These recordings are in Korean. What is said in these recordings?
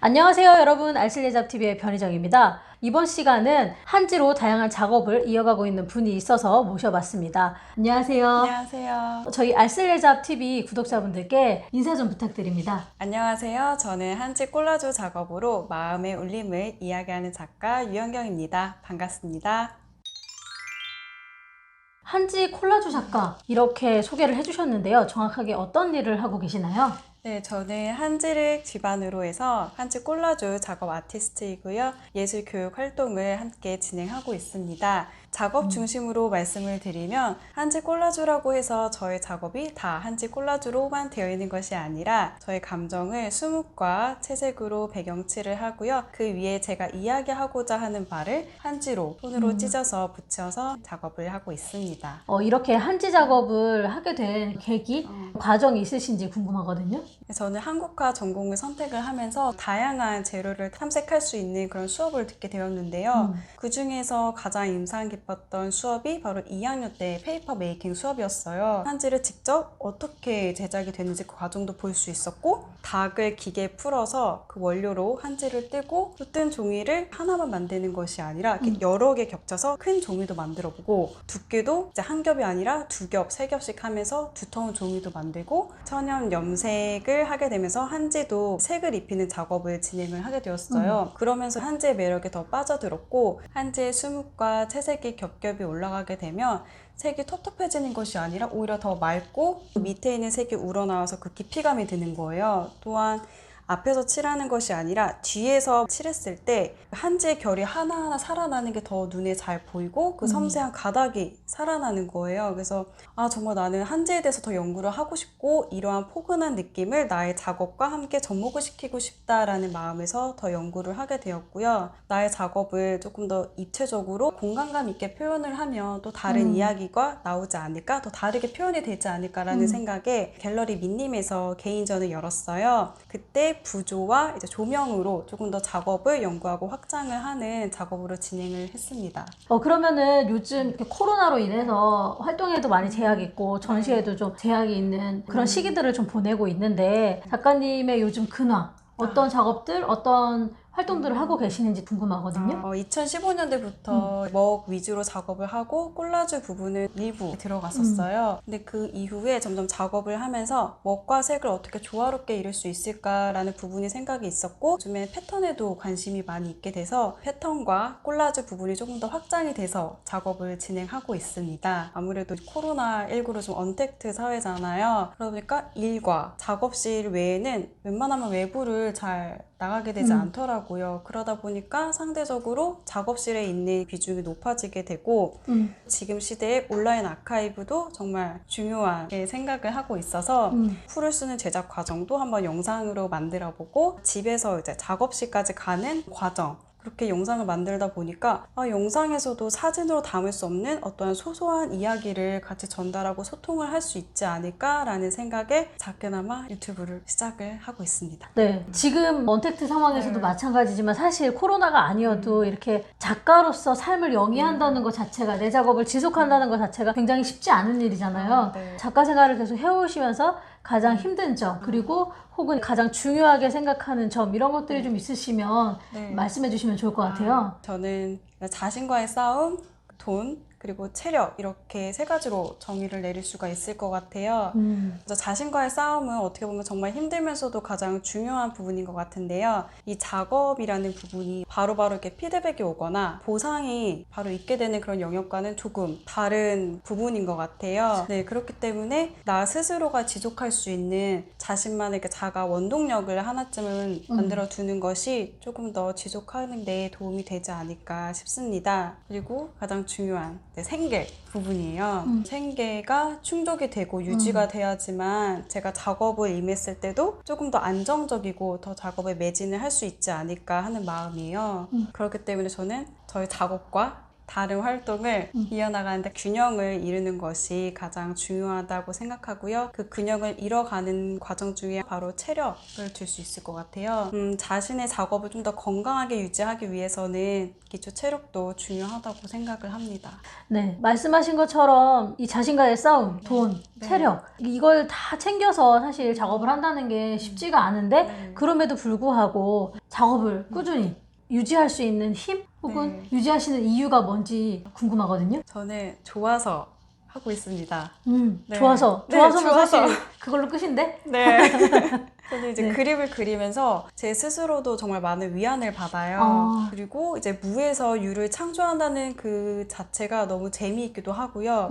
안녕하세요 여러분, 알쓸예잡TV의 변희정입니다. 이번 시간은 한지로 다양한 작업을 이어가고 있는 분이 있어서 모셔봤습니다. 안녕하세요. 안녕하세요. 저희 알쓸예잡TV 구독자분들께 인사 좀 부탁드립니다. 안녕하세요. 저는 한지 콜라주 작업으로 마음의 울림을 이야기하는 작가 유현경입니다. 반갑습니다. 한지 콜라주 작가 이렇게 소개를 해주셨는데요. 정확하게 어떤 일을 하고 계시나요? 네, 저는 한지를 기반으로 해서 한지 콜라주 작업 아티스트이고요. 예술 교육 활동을 함께 진행하고 있습니다. 작업 중심으로 말씀을 드리면 한지 콜라주라고 해서 저의 작업이 다 한지 콜라주로만 되어 있는 것이 아니라 저의 감정을 수묵과 채색으로 배경칠을 하고요. 그 위에 제가 이야기하고자 하는 바를 한지로 손으로 찢어서 붙여서 작업을 하고 있습니다. 이렇게 한지 작업을 하게 된 계기, 과정이 있으신지 궁금하거든요. 저는 한국화 전공을 선택을 하면서 다양한 재료를 탐색할 수 있는 그런 수업을 듣게 되었는데요. 그 중에서 가장 인상 깊었던 수업이 바로 2학년 때 페이퍼 메이킹 수업이었어요. 한지를 직접 어떻게 제작이 되는지 그 과정도 볼 수 있었고, 닭을 기계에 풀어서 그 원료로 한지를 뜨고 또 뜬 종이를 하나만 만드는 것이 아니라 이렇게 여러 개 겹쳐서 큰 종이도 만들어보고, 두께도 이제 한 겹이 아니라 두 겹, 세 겹씩 하면서 두터운 종이도 만들고, 천연 염색을 하게 되면서 한지도 색을 입히는 작업을 진행을 하게 되었어요. 그러면서 한지의 매력에 더 빠져들었고, 한지의 수묵과 채색이 겹겹이 올라가게 되면 색이 텁텁해지는 것이 아니라 오히려 더 맑고 밑에 있는 색이 우러나와서 그 깊이감이 드는 거예요. 또한 앞에서 칠하는 것이 아니라 뒤에서 칠했을 때 한지의 결이 하나하나 살아나는 게 더 눈에 잘 보이고 그 섬세한 가닥이 살아나는 거예요. 그래서 정말 나는 한지에 대해서 더 연구를 하고 싶고, 이러한 포근한 느낌을 나의 작업과 함께 접목을 시키고 싶다라는 마음에서 더 연구를 하게 되었고요. 나의 작업을 조금 더 입체적으로 공간감 있게 표현을 하면 또 다른 이야기가 나오지 않을까, 더 다르게 표현이 되지 않을까라는 생각에 갤러리 민님에서 개인전을 열었어요. 그때 부조와 이제 조명으로 조금 더 작업을 연구하고 확장을 하는 작업으로 진행을 했습니다. 그러면은 요즘 이렇게 코로나로 인해서 활동에도 많이 제약이 있고 전시에도 좀 제약이 있는 그런 시기들을 좀 보내고 있는데, 작가님의 요즘 근황, 어떤 작업들, 어떤 활동들을 하고 계시는지 궁금하거든요. 2015년대부터 먹 위주로 작업을 하고 콜라주 부분은 일부 들어갔었어요. 근데 그 이후에 점점 작업을 하면서 먹과 색을 어떻게 조화롭게 이룰 수 있을까라는 부분이 생각이 있었고, 요즘에 패턴에도 관심이 많이 있게 돼서 패턴과 콜라주 부분이 조금 더 확장이 돼서 작업을 진행하고 있습니다. 아무래도 코로나19로 좀 언택트 사회잖아요. 그러다 보니까 일과 작업실 외에는 웬만하면 외부를 잘 나가게 되지 않더라고요. 그러다 보니까 상대적으로 작업실에 있는 비중이 높아지게 되고, 지금 시대에 온라인 아카이브도 정말 중요하게 생각을 하고 있어서 풀을 쓰는 제작 과정도 한번 영상으로 만들어 보고, 집에서 이제 작업실까지 가는 과정, 그렇게 영상을 만들다 보니까 영상에서도 사진으로 담을 수 없는 어떠한 소소한 이야기를 같이 전달하고 소통을 할 수 있지 않을까라는 생각에 작게나마 유튜브를 시작을 하고 있습니다. 네, 지금 언택트 상황에서도 마찬가지지만 사실 코로나가 아니어도 이렇게 작가로서 삶을 영위한다는 것 자체가, 내 작업을 지속한다는 것 자체가 굉장히 쉽지 않은 일이잖아요. 네. 작가 생활을 계속 해오시면서 가장 힘든 점, 그리고 혹은 가장 중요하게 생각하는 점, 이런 것들이 좀 있으시면 말씀해 주시면 좋을 것 같아요. 저는 자신과의 싸움, 돈, 그리고 체력, 이렇게 세 가지로 정의를 내릴 수가 있을 것 같아요. 그래서 자신과의 싸움은 어떻게 보면 정말 힘들면서도 가장 중요한 부분인 것 같은데요. 이 작업이라는 부분이 바로바로 이렇게 피드백이 오거나 보상이 바로 있게 되는 그런 영역과는 조금 다른 부분인 것 같아요. 네, 그렇기 때문에 나 스스로가 지속할 수 있는 자신만의 자가 원동력을 하나쯤은 만들어 두는 것이 조금 더 지속하는 데 도움이 되지 않을까 싶습니다. 그리고 가장 중요한 생계 부분이에요. 생계가 충족이 되고 유지가 돼야지만 제가 작업을 임했을 때도 조금 더 안정적이고 더 작업에 매진을 할 수 있지 않을까 하는 마음이에요. 그렇기 때문에 저는 저의 작업과 다른 활동을 이어나가는데 균형을 이루는 것이 가장 중요하다고 생각하고요. 그 균형을 이뤄가는 과정 중에 바로 체력을 들 수 있을 것 같아요. 자신의 작업을 좀 더 건강하게 유지하기 위해서는 기초 체력도 중요하다고 생각을 합니다. 네, 말씀하신 것처럼 이 자신과의 싸움, 돈, 네. 체력 이걸 다 챙겨서 사실 작업을 한다는 게 쉽지가 않은데 네. 그럼에도 불구하고 작업을 꾸준히 유지할 수 있는 힘 혹은 유지하시는 이유가 뭔지 궁금하거든요. 저는 좋아서 하고 있습니다. 네. 좋아서면 좋아서. 사실 그걸로 끝인데? 네. 저는 이제 네. 그림을 그리면서 제 스스로도 정말 많은 위안을 받아요. 그리고 이제 무에서 유를 창조한다는 그 자체가 너무 재미있기도 하고요.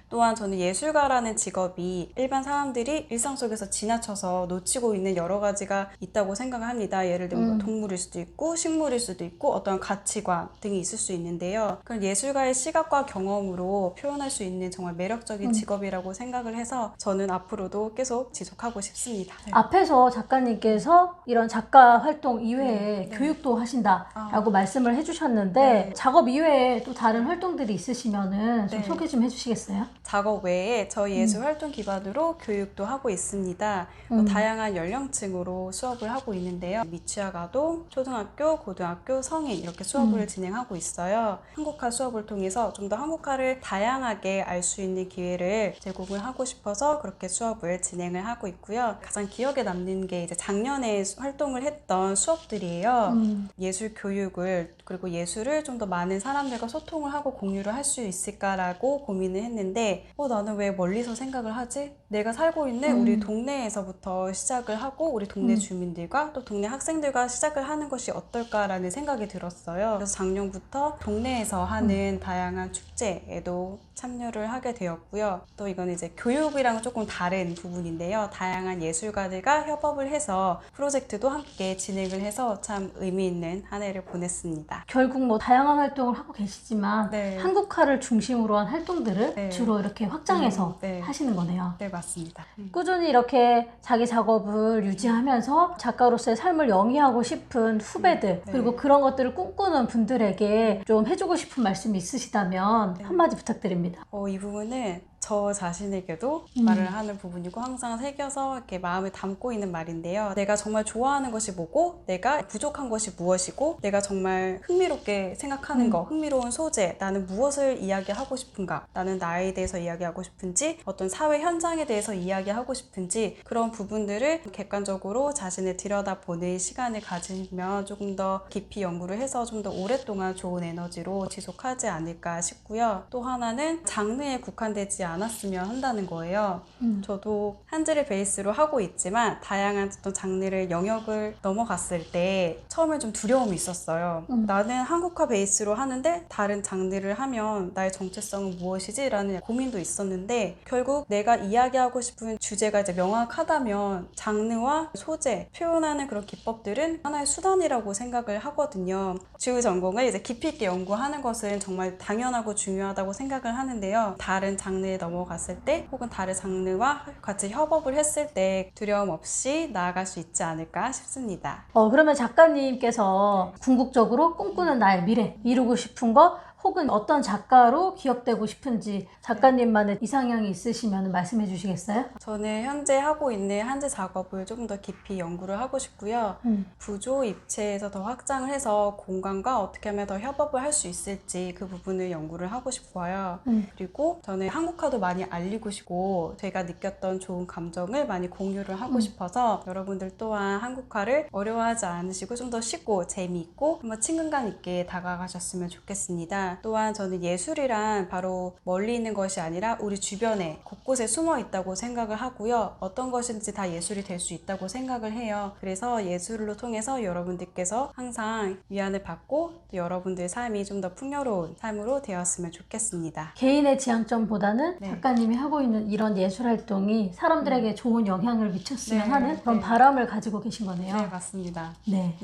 또한 저는 예술가라는 직업이 일반 사람들이 일상 속에서 지나쳐서 놓치고 있는 여러 가지가 있다고 생각을 합니다. 예를 들면 뭐 동물일 수도 있고 식물일 수도 있고 어떤 가치관 등이 있을 수 있는데요. 그런 예술가의 시각과 경험으로 표현할 수 있는 정말 매력적인 직업이라고 생각을 해서 저는 앞으로도 계속 지속하고 싶습니다. 네. 앞에서 작가님께서 이런 작가 활동 이외에 교육도 하신다라고 말씀을 해주셨는데 작업 이외에 또 다른 활동들이 있으시면은 좀 소개 좀 해주시겠어요? 작업 외에 저희 예술 활동 기반으로 교육도 하고 있습니다. 다양한 연령층으로 수업을 하고 있는데요. 미취학 아동, 초등학교, 고등학교, 성인 이렇게 수업을 진행하고 있어요. 한국화 수업을 통해서 좀 더 한국화를 다양하게 알 수 있는 기회를 제공을 하고 싶어서 그렇게 수업을 진행을 하고 있고요. 가장 기억에 남는 게 이제 작년에 활동을 했던 수업들이에요. 예술 교육을 그리고 예술을 좀 더 많은 사람들과 소통을 하고 공유를 할 수 있을까라고 고민을 했는데 나는 왜 멀리서 생각을 하지? 내가 살고 있는 우리 동네에서부터 시작을 하고 우리 동네 주민들과 또 동네 학생들과 시작을 하는 것이 어떨까라는 생각이 들었어요. 그래서 작년부터 동네에서 하는 다양한 축제에도 참여를 하게 되었고요. 또 이건 이제 교육이랑은 조금 다른 부분인데요. 다양한 예술가들과 협업을 해서 프로젝트도 함께 진행을 해서 참 의미 있는 한 해를 보냈습니다. 결국 뭐 다양한 활동을 하고 계시지만 한국화를 중심으로 한 활동들을 주로 이렇게 확장해서 하시는 거네요. 네, 맞습니다. 꾸준히 이렇게 자기 작업을 유지하면서 작가로서의 삶을 영위하고 싶은 후배들 그리고 그런 것들을 꿈꾸는 분들에게 좀 해주고 싶은 말씀이 있으시다면 한마디 부탁드립니다. 이 부분은 저 자신에게도 말을 하는 부분이고 항상 새겨서 이렇게 마음에 담고 있는 말인데요. 내가 정말 좋아하는 것이 뭐고 내가 부족한 것이 무엇이고 내가 정말 흥미롭게 생각하는 거, 흥미로운 소재, 나는 무엇을 이야기하고 싶은가, 나는 나에 대해서 이야기하고 싶은지, 어떤 사회 현장에 대해서 이야기하고 싶은지 그런 부분들을 객관적으로 자신을 들여다보는 시간을 가지면 조금 더 깊이 연구를 해서 좀 더 오랫동안 좋은 에너지로 지속하지 않을까 싶고요. 또 하나는 장르에 국한되지 않았으면 한다는 거예요. 저도 한지를 베이스로 하고 있지만 다양한 어떤 장르를 영역을 넘어갔을 때 처음에 좀 두려움이 있었어요. 나는 한국화 베이스로 하는데 다른 장르를 하면 나의 정체성은 무엇이지? 라는 고민도 있었는데 결국 내가 이야기하고 싶은 주제가 이제 명확하다면 장르와 소재, 표현하는 그런 기법들은 하나의 수단이라고 생각을 하거든요. 주요 전공을 이제 깊이 있게 연구하는 것은 정말 당연하고 중요하다고 생각을 하는데요. 다른 장르에 넘어갔을 때 혹은 다른 장르와 같이 협업을 했을 때 두려움 없이 나아갈 수 있지 않을까 싶습니다. 그러면 작가님께서 궁극적으로 꿈꾸는 나의 미래, 이루고 싶은 것 혹은 어떤 작가로 기억되고 싶은지 작가님만의 이상향이 있으시면 말씀해 주시겠어요? 저는 현재 하고 있는 한지 작업을 조금 더 깊이 연구를 하고 싶고요. 부조 입체에서 더 확장을 해서 공간과 어떻게 하면 더 협업을 할 수 있을지 그 부분을 연구를 하고 싶어요. 그리고 저는 한국화도 많이 알리고 싶고 제가 느꼈던 좋은 감정을 많이 공유를 하고 싶어서 여러분들 또한 한국화를 어려워하지 않으시고 좀 더 쉽고 재미있고 한번 친근감 있게 다가가셨으면 좋겠습니다. 또한 저는 예술이란 바로 멀리 있는 것이 아니라 우리 주변에 곳곳에 숨어 있다고 생각을 하고요. 어떤 것인지 다 예술이 될 수 있다고 생각을 해요. 그래서 예술로 통해서 여러분들께서 항상 위안을 받고 또 여러분들의 삶이 좀 더 풍요로운 삶으로 되었으면 좋겠습니다. 개인의 지향점보다는 작가님이 하고 있는 이런 예술 활동이 사람들에게 좋은 영향을 미쳤으면 하는 그런 바람을 가지고 계신 거네요. 네, 맞습니다. 네.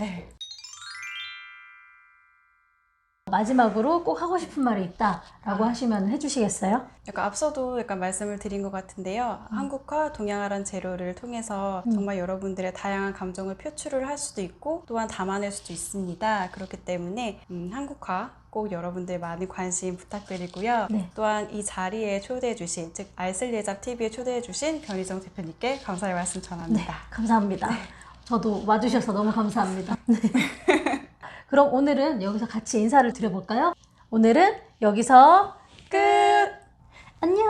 마지막으로 꼭 하고 싶은 말이 있다라고 하시면 해주시겠어요? 약간 앞서도 약간 말씀을 드린 것 같은데요. 한국화, 동양화란 재료를 통해서 정말 여러분들의 다양한 감정을 표출을 할 수도 있고 또한 담아낼 수도 있습니다. 그렇기 때문에 한국화 꼭 여러분들 많은 관심 부탁드리고요. 네. 또한 이 자리에 초대해 주신, 즉 알쓸예잡 TV에 초대해 주신 변희정 대표님께 감사의 말씀 네, 전합니다. 감사합니다. 저도 와주셔서 너무 감사합니다. 네. 그럼 오늘은 여기서 같이 인사를 드려볼까요? 오늘은 여기서 끝! 안녕!